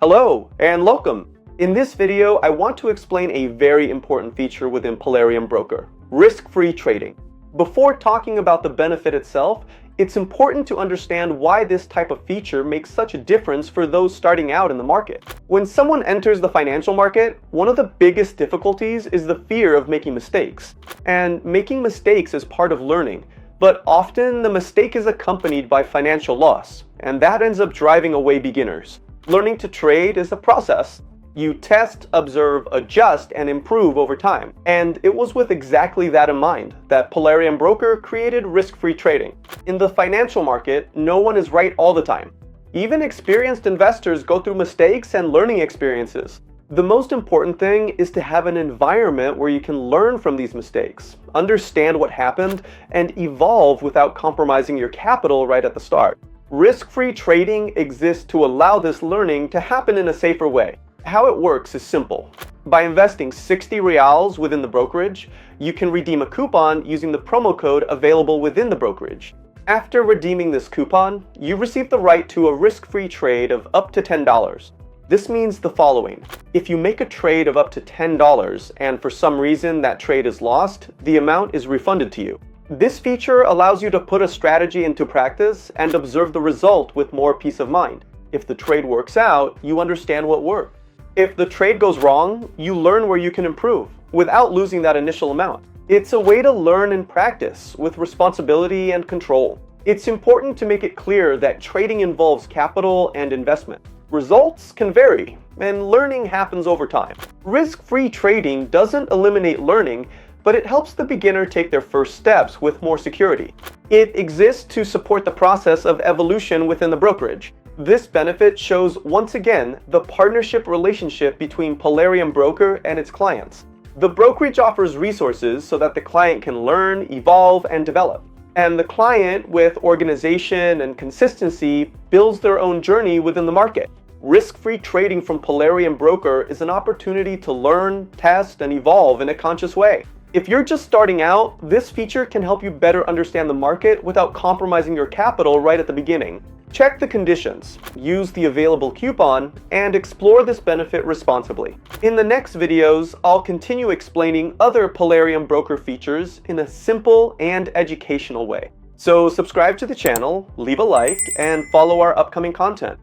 Hello and welcome. In this video, I want to explain a very important feature within Polarium Broker, risk-free trading. Before talking about the benefit itself, it's important to understand why this type of feature makes such a difference for those starting out in the market. When someone enters the financial market, one of the biggest difficulties is the fear of making mistakes. And making mistakes is part of learning, but often the mistake is accompanied by financial loss, and that ends up driving away beginners. Learning to trade is a process. You test, observe, adjust, and improve over time. And it was with exactly that in mind that Polarium Broker created risk-free trading. In the financial market, no one is right all the time. Even experienced investors go through mistakes and learning experiences. The most important thing is to have an environment where you can learn from these mistakes, understand what happened, and evolve without compromising your capital right at the start. Risk-free trading exists to allow this learning to happen in a safer way. How it works is simple. By investing 60 reals within the brokerage, you can redeem a coupon using the promo code available within the brokerage. After redeeming this coupon, you receive the right to a risk-free trade of up to $10. This means the following. If you make a trade of up to $10 and for some reason that trade is lost, the amount is refunded to you. This feature allows you to put a strategy into practice and observe the result with more peace of mind. If the trade works out, you understand what worked. If the trade goes wrong, you learn where you can improve without losing that initial amount. It's a way to learn and practice with responsibility and control. It's important to make it clear that trading involves capital and investment. Results can vary, and learning happens over time. Risk-free trading doesn't eliminate learning, but it helps the beginner take their first steps with more security. It exists to support the process of evolution within the brokerage. This benefit shows once again the partnership relationship between Polarium Broker and its clients. The brokerage offers resources so that the client can learn, evolve, and develop. And the client, with organization and consistency, builds their own journey within the market. Risk-free trading from Polarium Broker is an opportunity to learn, test, and evolve in a conscious way. If you're just starting out, this feature can help you better understand the market without compromising your capital right at the beginning. Check the conditions, use the available coupon, and explore this benefit responsibly. In the next videos, I'll continue explaining other Polarium Broker features in a simple and educational way. So subscribe to the channel, leave a like, and follow our upcoming content.